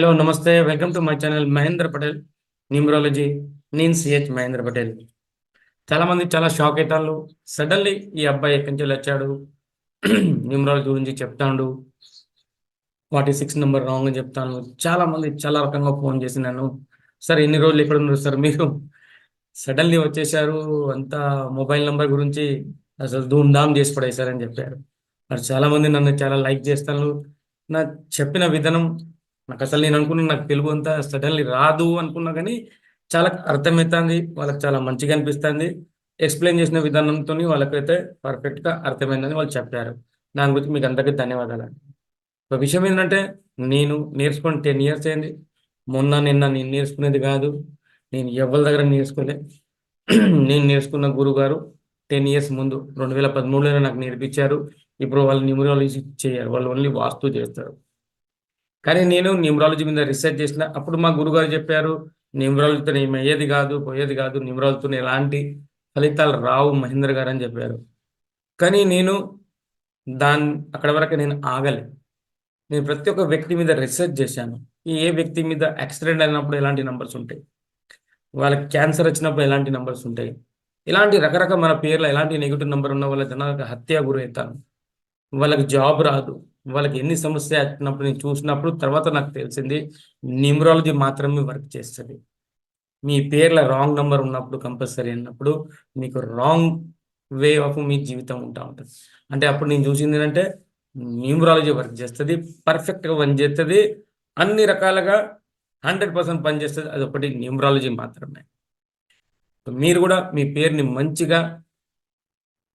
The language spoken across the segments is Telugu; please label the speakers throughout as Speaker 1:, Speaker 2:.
Speaker 1: హలో నమస్తే welcome to my channel Mahendra Patel numerology. నేను సిహెచ్ మహేంద్ర పటేల్. చాలా మంది చాలా షాక్ అవుతారు. సడన్లీ ఈ అబ్బాయి ఎక్కడి నుంచి వచ్చాడు, న్యూమరాలజీ గురించి చెప్తాడు, 46 నెంబర్ రాంగ్ అని చెప్తాను. చాలా మంది చాలా రకంగా ఫోన్ చేసి నన్ను, సార్ ఎన్ని రోజులు ఎక్కడ ఉన్నారు సార్ మీరు, సడన్లీ వచ్చేసారు, అంతా మొబైల్ నెంబర్ గురించి అసలు ధూమ్ధామ్ చేసి పడేశారని చెప్పారు. మరి చాలా మంది నన్ను చాలా లైక్ చేస్తాను. నా చెప్పిన విధానం నాకు అసలు నేను అనుకున్నా నాకు తెలుగు అంతా సడన్లీ రాదు అనుకున్నా, కానీ చాలా అర్థమవుతుంది, వాళ్ళకి చాలా మంచిగా అనిపిస్తుంది. ఎక్స్ప్లెయిన్ చేసిన విధానంతో వాళ్ళకైతే పర్ఫెక్ట్గా అర్థమైందని వాళ్ళు చెప్పారు. దాని గురించి మీకు అందరికీ ధన్యవాదాలు. ఒక విషయం ఏంటంటే, నేను నేర్చుకుని 10 ఇయర్స్ అయింది. మొన్న నిన్న నేను నేర్చుకునేది కాదు, నేను ఎవరి దగ్గర నేర్చుకోలే. నేను నేర్చుకున్న గురువు గారు 10 ఇయర్స్ ముందు 2013లో నాకు నేర్పించారు. ఇప్పుడు వాళ్ళు న్యూమరాలజీ చేయరు, వాళ్ళు ఓన్లీ వాస్తు చేస్తారు. కానీ నేను న్యూమరాలజీ మీద రీసెర్చ్ చేసిన అప్పుడు మా గురుగారు చెప్పారు, న్యూమరాలజీతో ఏమి అయ్యేది కాదు, పోయేది కాదు, న్యూమరాలజీతో ఎలాంటి ఫలితాలు రావు మహేంద్ర గారు అని చెప్పారు. కానీ నేను అక్కడ వరకు నేను ఆగలే. నేను ప్రతి ఒక్క వ్యక్తి మీద రీసెర్చ్ చేశాను. ఏ వ్యక్తి మీద యాక్సిడెంట్ అయినప్పుడు ఎలాంటి నంబర్స్ ఉంటాయి, వాళ్ళకి క్యాన్సర్ వచ్చినప్పుడు ఎలాంటి నంబర్స్ ఉంటాయి, ఇలాంటి రకరకాల మన పేర్లో ఎలాంటి నెగిటివ్ నెంబర్ ఉన్న వాళ్ళ జనాలకు హత్య గురవుతాను, వాళ్ళకి జాబ్ రాదు, వాళ్ళకి ఎన్ని సమస్య వచ్చినప్పుడు నేను చూసినప్పుడు తర్వాత నాకు తెలిసింది న్యూమరాలజీ మాత్రమే వర్క్ చేస్తుంది. మీ పేర్ల రాంగ్ నెంబర్ ఉన్నప్పుడు కంపల్సరీ అన్నప్పుడు మీకు రాంగ్ వే ఆఫ్ మీ జీవితం ఉంటుంది. అంటే అప్పుడు నేను చూసింది ఏంటంటే న్యూమరాలజీ వర్క్ చేస్తుంది, పర్ఫెక్ట్గా పని చేస్తుంది, అన్ని రకాలుగా 100% పనిచేస్తుంది. అది ఒకటి న్యూమరాలజీ మాత్రమే. మీరు కూడా మీ పేరుని మంచిగా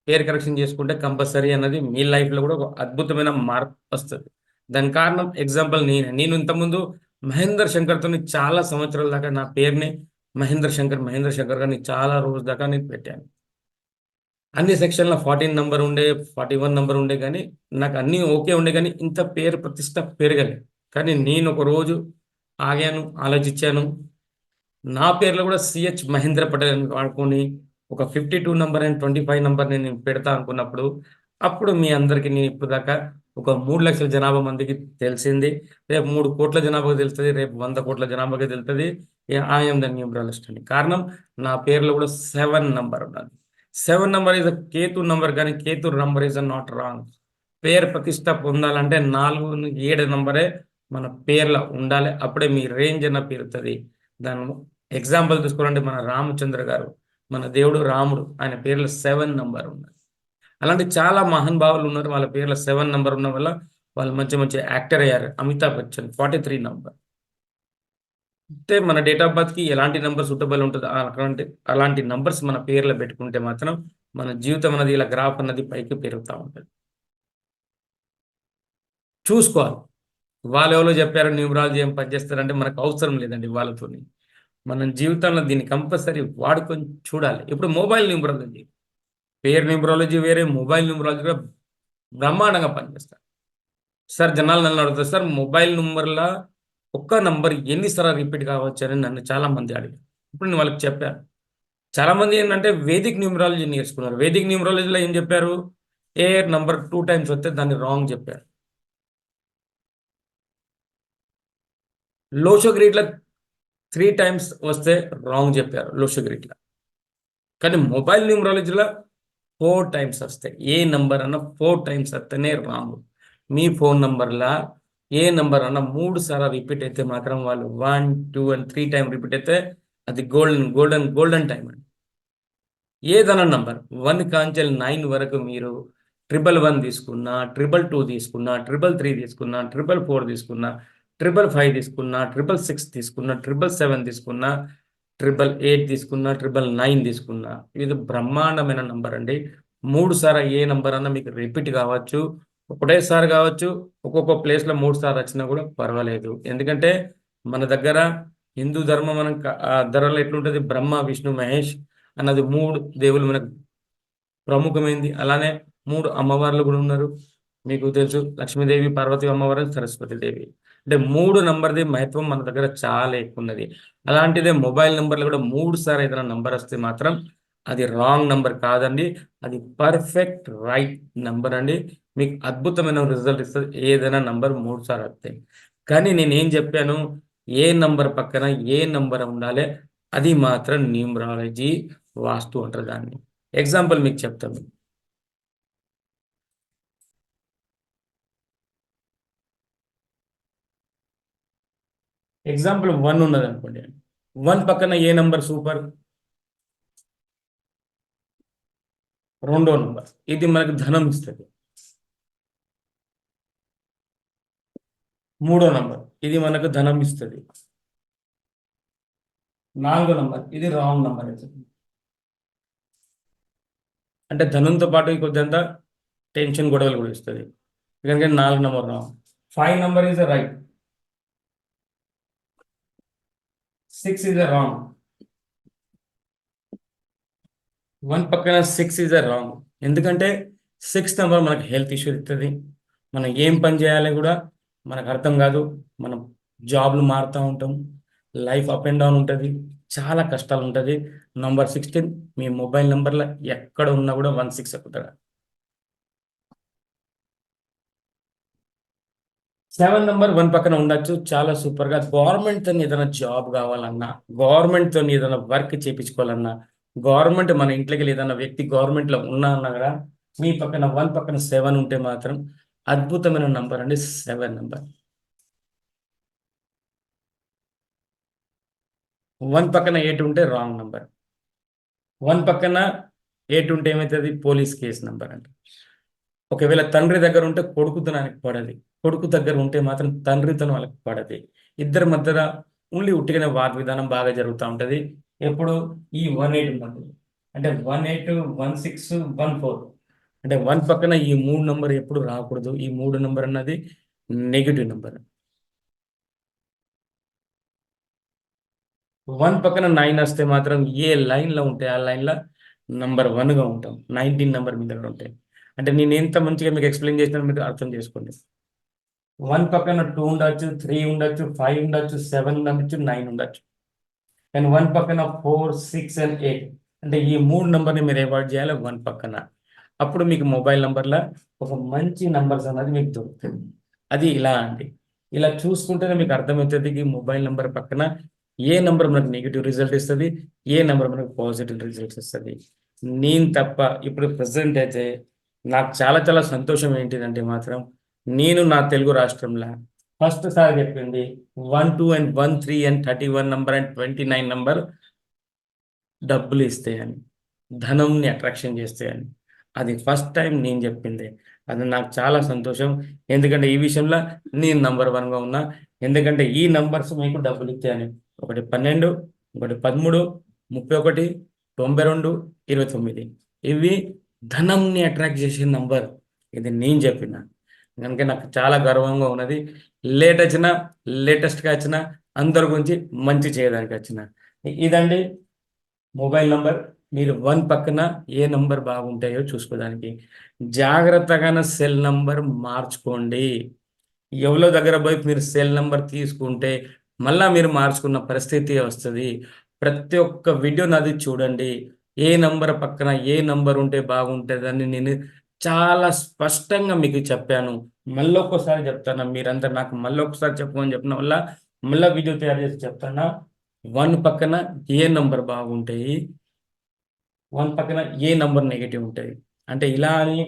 Speaker 1: పేరు కరెక్షన్ చేసుకుంటే కంపల్సరీ అన్నది మీ లైఫ్లో కూడా ఒక అద్భుతమైన మార్పు వస్తుంది. దానికి కారణం ఎగ్జాంపుల్ నేను ఇంతకుముందు మహేందర్ శంకర్తో చాలా సంవత్సరాల దాకా నా పేరుని మహేంద్ర శంకర్ గారిని చాలా రోజు దాకా నేను పెట్టాను. అన్ని సెక్షన్లో 14 నంబర్ ఉండే, 41 నంబర్ ఉండే, కానీ నాకు అన్నీ ఓకే ఉండే, కానీ ఇంత పేరు ప్రతిష్ట పెరగలేదు. కానీ నేను ఒక రోజు ఆగాను, ఆలోచించాను. నా పేర్లో కూడా సిహెచ్ మహేంద్ర పటేల్ అని వాడుకొని ఒక 52 నంబర్ అండ్ 25 నంబర్ నేను పెడతా అనుకున్నప్పుడు, అప్పుడు మీ అందరికీ నేను ఇప్పుడు దాకా ఒక 3 లక్షల జనాభా మందికి తెలిసింది. రేపు 3 కోట్ల జనాభాకి తెలుస్తుంది, రేపు 100 కోట్ల జనాభాకి తెలుస్తుంది. ఐఎమ్ ద న్యూమరాలజిస్ట్ అని. కారణం నా పేర్లో కూడా 7 నంబర్ ఉన్నది. 7 number is a Ketu number, కానీ Ketu number is not wrong. పేరు ప్రతిష్ట పొందాలంటే 4-7 నంబరే మన పేర్లో ఉండాలి, అప్పుడే మీ రేంజ్ అన్న పెరుగుతుంది. దాని ఎగ్జాంపుల్ తీసుకోవాలంటే మన రామచంద్ర గారు, మన దేవుడు రాముడు, ఆయన పేర్లో 7 నంబర్ ఉన్నది. అలాంటి చాలా మహానుభావులు ఉన్నారు, వాళ్ళ పేర్లో 7 నంబర్ ఉన్న వల్ల వాళ్ళు మంచి మంచి యాక్టర్ అయ్యారు. అమితాబ్ బచ్చన్ 43 నంబర్. అంటే మన డేట్ ఆఫ్ బర్త్కి ఎలాంటి నెంబర్ సూటబుల్ ఉంటుంది, అలాంటి నంబర్స్ మన పేర్లో పెట్టుకుంటే మాత్రం మన జీవితం అన్నది ఇలా గ్రాఫ్ అన్నది పైకి పెరుగుతూ ఉంటుంది. చూసుకోవాలి, వాళ్ళు ఎవరో చెప్పారు న్యూమరాలజీ ఏం పనిచేస్తారంటే మనకు అవసరం లేదండి వాళ్ళతో. మన జీవితంలో దీన్ని కంపల్సరీ వాడుకొని చూడాలి. ఇప్పుడు మొబైల్ న్యూమరాలజీ, పేరు న్యూమరాలజీ వేరే, మొబైల్ న్యూమరాలజీ కూడా బ్రహ్మాండంగా పనిచేస్తారు. సార్ జనాలు నన్ను అడుగుతారు, సార్ మొబైల్ నెంబర్లో ఒక్క నంబర్ ఎన్నిసార్లు రిపీట్ కావచ్చు అని నన్ను చాలా మంది అడిగారు. ఇప్పుడు నేను వాళ్ళకి చెప్పాను. చాలా మంది ఏంటంటే వేదిక్ న్యూమరాలజీ నేర్చుకున్నారు. వేదిక్ న్యూమరాలజీలో ఏం చెప్పారు, ఏ నంబర్ 2 టైమ్స్ వస్తే దాన్ని రాంగ్ చెప్పారు. లోషోగ్రీడ్లో 3 టైమ్స్ వస్తే రాంగ్ చెప్పారు లోషోగ్రీడ్లో. కానీ మొబైల్ న్యూమరాలజీలో 4 టైమ్స్ వస్తాయి. ఏ నంబర్ అన్న 4 టైమ్స్ వస్తేనే రాంగ్. మీ ఫోన్ నంబర్లా ఏ నంబర్ అన్న 3 సార్లు రిపీట్ అయితే మాత్రం వాళ్ళు 1, 2 అండ్ 3 టైం రిపీట్ అయితే అది గోల్డెన్ టైం అండి. ఏదన్నా నంబర్ 1 కాంచెల్ 9 వరకు మీరు 111 తీసుకున్నా, 222 తీసుకున్నా, 333 తీసుకున్నా, 444 తీసుకున్నా, 555 తీసుకున్నా, 666 తీసుకున్నా, 777 తీసుకున్నా, 888 తీసుకున్నా, 999 తీసుకున్నా, ఇది బ్రహ్మాండమైన నంబర్ అండి. 3 సార్లు ఏ నంబర్ అన్నా మీకు రిపీట్ కావచ్చు, ఒకటేసారి కావచ్చు, ఒక్కొక్క ప్లేస్లో 3 సార్లు వచ్చినా కూడా పర్వాలేదు. ఎందుకంటే మన దగ్గర హిందూ ధర్మం మనం ధరలు ఎట్లుంటుంది, బ్రహ్మ విష్ణు మహేష్ అన్నది 3 దేవులు మనకు ప్రముఖమైంది. అలానే 3 అమ్మవార్లు కూడా ఉన్నారు. మీకు తెలుసు, లక్ష్మీదేవి, పార్వతి అమ్మవారు, సరస్వతి దేవి. అంటే 3 నంబర్ది మహత్వం మన దగ్గర చాలా ఎక్కువ ఉన్నది. అలాంటిదే మొబైల్ నెంబర్లో కూడా 3 సార్లు ఏదైనా నంబర్ వస్తే మాత్రం అది రాంగ్ నంబర్ కాదండి, అది పర్ఫెక్ట్ రైట్ నంబర్ అండి. మీకు అద్భుతమైన రిజల్ట్ ఇస్తుంది ఏదైనా నంబర్ 3 సార్లు వస్తే. కానీ నేనేం చెప్పాను, ఏ నంబర్ పక్కన ఏ నంబర్ ఉండాలి, అది మాత్రం న్యూమరాలజీ వాస్తు అంటారు దాన్ని. ఎగ్జాంపుల్ మీకు చెప్తాను. ఎగ్జాంపుల్ 1 ఉన్నది అనుకోండి. 1 పక్కన ఏ నంబర్ సూపర్? రెండో నంబర్. ఇది మనకు ధనం ఇస్తుంది. మూడో నంబర్. ఇది మనకు ధనం ఇస్తుంది. నాలుగో నంబర్. ఇది రాంగ్ నంబర్ అవుతుంది. అంటే ధనంతో పాటు కొద్దింత టెన్షన్ గొడవలు కూడా ఇస్తుంది. ఎందుకంటే 4 number wrong. 5 number is right. 6 is wrong. 1 పక్కన 6 ఈజ్ రాంగ్. ఎందుకంటే 6 నంబర్ మనకు హెల్త్ ఇష్యూ ఇస్తుంది. మనం ఏం పని చేయాలి కూడా మనకు అర్థం కాదు. మనం జాబ్లు మారుతూ ఉంటాం. లైఫ్ అప్ అండ్ డౌన్ ఉంటుంది. చాలా కష్టాలు ఉంటుంది. నంబర్ 16 మీ మొబైల్ నెంబర్లో ఎక్కడ ఉన్నా కూడా 16 ఎక్కుతాడు. 7 నంబర్ 1 పక్కన ఉండొచ్చు. చాలా సూపర్గా గవర్నమెంట్తో ఏదైనా జాబ్ కావాలన్నా, గవర్నమెంట్తో ఏదైనా వర్క్ చేయించుకోవాలన్నా, గవర్నమెంట్ మన ఇంట్లోకి ఏదైనా వ్యక్తి గవర్నమెంట్లో ఉన్నా అన్నా కూడా మీ పక్కన 1 పక్కన 7 ఉంటే మాత్రం అద్భుతమైన నంబర్ అండి 7 నంబర్. 1 పక్కన 8 ఉంటే రాంగ్ నంబర్. 1 పక్కన 8 ఉంటే ఏమవుతుంది? పోలీస్ కేసు నంబర్ అంట. ఒకవేళ తండ్రి దగ్గర ఉంటే కొడుకుతనానికి పడది. కొడుకు దగ్గర ఉంటే మాత్రం తండ్రితనం వాళ్ళకి పడది. ఇద్దరి మధ్యన ఓన్లీ ఉట్టిగానే వాద్ విధానం బాగా జరుగుతూ ఉంటుంది. ఎప్పుడు ఈ 18 ఉన్నప్పుడు అంటే 18, 16, 14 అంటే 1 పక్కన ఈ 3 నంబర్ ఎప్పుడు రాకూడదు. ఈ 3 నంబర్ అన్నది నెగిటివ్ నంబర్. 1 పక్కన 9 వస్తే మాత్రం ఏ లైన్లో ఉంటే ఆ లైన్లో నంబర్ 1గా ఉంటాం. 19 నంబర్ మీ దగ్గర ఉంటాయి. అంటే నేను ఎంత మంచిగా మీకు ఎక్స్ప్లెయిన్ చేసినా మీరు అర్థం చేసుకోండి. 1 పక్కన 2 ఉండొచ్చు, 3 ఉండొచ్చు, 5 ఉండొచ్చు, 7 ఉండొచ్చు, 9 ఉండొచ్చు. కానీ 1 పక్కన 4, 6 అండ్ 8 అంటే ఈ 3 నంబర్ని మీరు అవాయిడ్ చేయాలి 1 పక్కన. అప్పుడు మీకు మొబైల్ నంబర్లో ఒక మంచి నంబర్స్ అన్నది మీకు దొరుకుతుంది. అది ఇలా అండి. ఇలా చూసుకుంటేనే మీకు అర్థమవుతుంది ఈ మొబైల్ నంబర్ పక్కన ఏ నంబర్ మనకు నెగిటివ్ రిజల్ట్ ఇస్తుంది, ఏ నంబర్ మనకు పాజిటివ్ రిజల్ట్స్ ఇస్తుంది. నేను తప్ప ఇప్పుడు ప్రజెంట్ అయితే నాకు చాలా చాలా సంతోషం ఏంటిదంటే మాత్రం నేను నా తెలుగు రాష్ట్రంలో ఫస్ట్ సారి చెప్పింది 1, 2 and 1, 3 and 31 number and 29 number డబ్బులు ఇస్తాయని, ధనంని అట్రాక్షన్ చేస్తాయని. అది ఫస్ట్ టైం నేను చెప్పింది. అది నాకు చాలా సంతోషం. ఎందుకంటే ఈ విషయంలో నేను నంబర్ 1గా ఉన్నా. ఎందుకంటే ఈ నంబర్స్ మీకు డబ్బులు ఇస్తాయని. ఒకటి 12, ఒకటి 13, 31, 92, 29 ఇవి ధనంని అట్రాక్ట్ చేసే నంబర్. ఇది నేను చెప్పిన కనుక నాకు చాలా గర్వంగా ఉన్నది. లేట్ వచ్చినా లేటెస్ట్గా వచ్చిన అందరి గురించి మంచి చేయడానికి వచ్చిన ఇదండి మొబైల్ నంబర్. మీరు 1 పక్కన ఏ నంబర్ బాగుంటాయో చూసుకోవడానికి జాగ్రత్తగా సెల్ నంబర్ మార్చుకోండి. ఎవరో దగ్గర పోయి మీరు సెల్ నంబర్ తీసుకుంటే మళ్ళా మీరు మార్చుకున్న పరిస్థితి వస్తుంది. ప్రతి ఒక్క వీడియో నాది చూడండి. ఏ నంబర్ పక్కన ఏ నంబర్ ఉంటే బాగుంటుందని నేను చాలా స్పష్టంగా మీకు చెప్పాను. మళ్ళొక్కసారి చెప్తాను. మీరంతా నాకు మళ్ళొకసారి చెప్పమని చెప్పిన వల్ల మళ్ళీ వీడియో తయారు చేసి చెప్తాను. 1 పక్కన ఏ నంబర్ బాగుంటాయి, 1 పక్కన ఏ నంబర్ నెగిటివ్ ఉంటుంది. అంటే ఇలా అని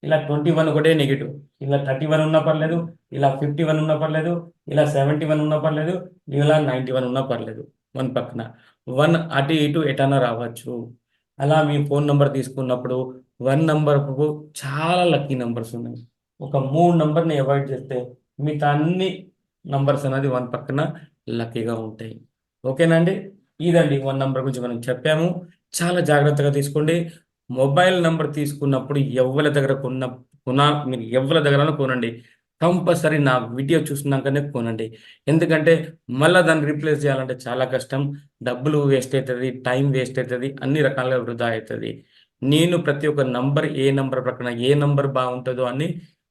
Speaker 1: ఇలా 21 ఒకటే నెగిటివ్, ఇలా 31 ఉన్నా పర్లేదు, ఇలా 51 ఉన్నా పర్లేదు, ఇలా 71 ఉన్నా పర్లేదు, ఇలా 91 ఉన్నా పర్లేదు. 1 పక్కన 1 అటు ఇటు ఎటన్నా రావచ్చు. అలా మీ ఫోన్ నంబర్ తీసుకున్నప్పుడు 1 నంబర్కు చాలా లక్కీ నంబర్స్ ఉన్నాయి. ఒక 3 నంబర్ని అవాయిడ్ చేస్తే మిగతా అన్ని నంబర్స్ అనేది 1 పక్కన లక్కీగా ఉంటాయి. ఓకేనా అండి? ఇదండి 1 నంబర్ గురించి మనం చెప్పాము. చాలా జాగ్రత్తగా తీసుకోండి. మొబైల్ నంబర్ తీసుకున్నప్పుడు ఎవ్వరి దగ్గర మీరు ఎవ్వరి దగ్గర కొనండి. కంపల్సరీ నా వీడియో చూసినాకనే కొనండి. ఎందుకంటే మళ్ళీ దాన్ని రీప్లేస్ చేయాలంటే చాలా కష్టం. డబ్బులు వేస్ట్ అవుతుంది, టైం వేస్ట్ అవుతుంది, అన్ని రకాలుగా వృధా అవుతుంది. నేను ప్రతి ఒక్క నంబర్ ఏ నంబర్ ప్రక్కన ఏ నంబర్ బాగుంటుందో అని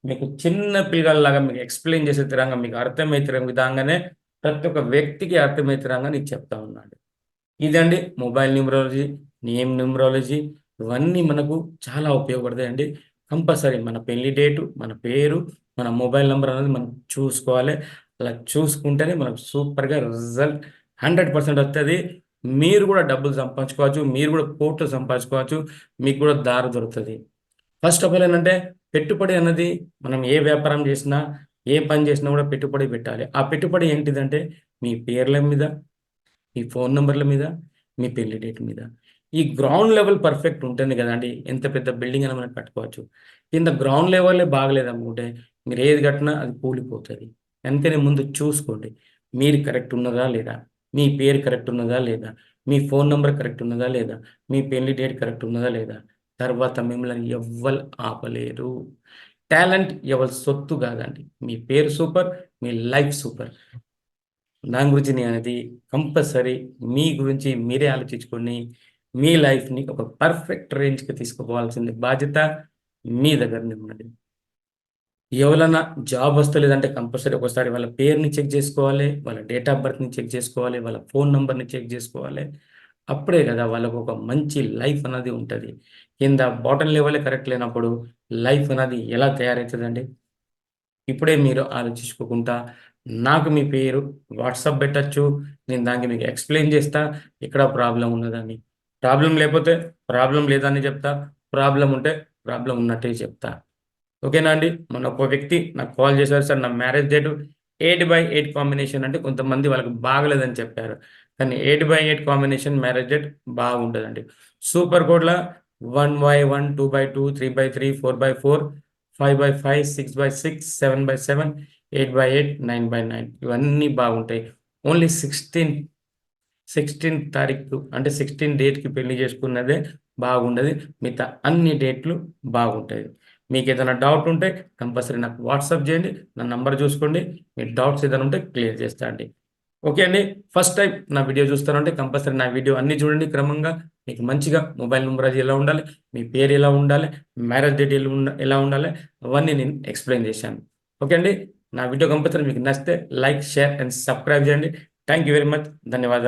Speaker 1: మీకు చిన్న పిల్లగాళ్ళలాగా మీకు ఎక్స్ప్లెయిన్ చేసే విధంగా మీకు అర్థమవుతున్న విధంగానే ప్రతి ఒక్క వ్యక్తికి అర్థమవుతురంగా నీకు చెప్తా ఉన్నాడు. ఇదండి మొబైల్ న్యూమరాలజీ, నేమ్ న్యూమరాలజీ ఇవన్నీ మనకు చాలా ఉపయోగపడతాయండి. కంపల్సరీ మన పెళ్లి డేటు, మన పేరు, మన మొబైల్ నెంబర్ అనేది మనం చూసుకోవాలి. అలా చూసుకుంటేనే మనకు సూపర్గా రిజల్ట్ 100% వస్తుంది. మీరు కూడా డబ్బులు సంపాదించుకోవచ్చు, మీరు కూడా కోట్లు సంపాదించుకోవచ్చు, మీకు కూడా దారి దొరుకుతుంది. ఫస్ట్ ఆఫ్ ఆల్ ఏంటంటే పెట్టుబడి అన్నది మనం ఏ వ్యాపారం చేసినా, ఏ పని చేసినా కూడా పెట్టుబడి పెట్టాలి. ఆ పెట్టుబడి ఏంటిదంటే మీ పేర్ల మీద, మీ ఫోన్ నంబర్ల మీద, మీ పెళ్లి డేట్ మీద. ఈ గ్రౌండ్ లెవెల్ పర్ఫెక్ట్ ఉంటుంది కదండీ! ఎంత పెద్ద బిల్డింగ్ అయినా మనం కట్టుకోవచ్చు. కింద గ్రౌండ్ లెవెలే బాగలేదనుకుంటే మీరు ఏది కట్టినా అది కూలిపోతది. అందుకనే ముందు చూసుకోండి. మీరు కరెక్ట్ ఉన్నదా లేదా? మీ పేరు కరెక్ట్ ఉన్నదా లేదా? మీ ఫోన్ నంబర్ కరెక్ట్ ఉన్నదా లేదా? మీ పెళ్లి డేట్ కరెక్ట్ ఉన్నదా లేదా? తర్వాత మిమ్మల్ని ఎవ్వలు ఆపలేరు. టాలెంట్ ఎవరి సొత్తు కాదండి. మీ పేరు సూపర్. మీ లైఫ్ సూపర్. దాని గురించి నేనది కంపల్సరీ మీ గురించి మీరే ఆలోచించుకొని, మీ లైఫ్‌ని ఒక పర్ఫెక్ట్ రేంజ్‌కి తీసుకుపోవాల్సింది బాధ్యత మీ దగ్గరనే ఉన్నది. ఎవలన్నా జాబ్ వస్తలేదంటే కంపల్సరీ ఒకసారి వాళ్ళ పేరుని చెక్ జేసుకోవాలి. వాళ్ళ డేట్ ఆఫ్ బర్త్‌ని చెక్ జేసుకోవాలి. వాళ్ళ ఫోన్ నంబర్‌ని చెక్ జేసుకోవాలి. అప్పుడే గదా! వాళ్ళకొక మంచి లైఫ్ అన్నది ఉంటది. కింద బాటమ్ లెవెలే కరెక్ట్ లేనప్పుడు లైఫ్ అనేది ఎలా తయారైతదండి? ఇప్పుడే మీరు ఆలోచించుకోకుండా నాకు మీ పేరు వాట్సాప్ పెట్టొచ్చు. నేను దానికి మీకు ఎక్స్‌ప్లెయిన్ చేస్తా. ఎక్కడ ప్రాబ్లమ్ ఉన్నదని. ప్రాబ్లమ్ లేపోతే ప్రాబ్లమ్ లేదని చెప్తా. ప్రాబ్లమ్ ఉంటే ప్రాబ్లమ్ ఉన్నట్టే చెప్తా. ఓకేనా అండి? మొన్న ఒక వ్యక్తి నాకు కాల్ చేశారు. సార్ నా మ్యారేజ్ డేట్ 8/8 కాంబినేషన్ అంటే కొంతమంది వాళ్ళకి బాగలేదని చెప్పారు. కానీ 8/8 కాంబినేషన్ మ్యారేజ్ డేట్ బాగుంటదండి. సూపర్ కోడ్‌ల 1/1, 2/2, 3/3, 4/4, 5/5, 6/6, 7/7, 8/8, 9/9 ఇవన్నీ బాగుంటాయి. ఓన్లీ 16 తారీఖు అంటే 16 డేట్‌కి పెళ్లి చేసుకున్నదే బాగుండదు. మిగతా అన్ని డేట్‌లు బాగుంటాయి. మీకేదైనా డౌట్ ఉంటే కంపల్సరీ నాకు వాట్సాప్ చేయండి. నా నంబర్ చూసుకోండి. మీ డౌట్స్ ఏదైనా ఉంటే క్లియర్ చేస్తా అండి. ఓకే అండి. ఫస్ట్ టైమ్ నా వీడియో చూస్తారంటే కంపల్సరీ నా వీడియో అన్నీ చూడండి క్రమంగా. మీకు మంచిగా మొబైల్ నంబర్ అది ఎలా ఉండాలి, మీ పేరు ఎలా ఉండాలి, మ్యారేజ్ డేట్ ఎలా ఉండాలి అవన్నీ నేను ఎక్స్‌ప్లెయిన్ చేశాను. ఓకే అండి. నా వీడియో కంపల్సరీ మీకు నచ్చితే లైక్, షేర్ అండ్ సబ్స్క్రైబ్ చేయండి. Thank you very much. ధన్యవాదాలు.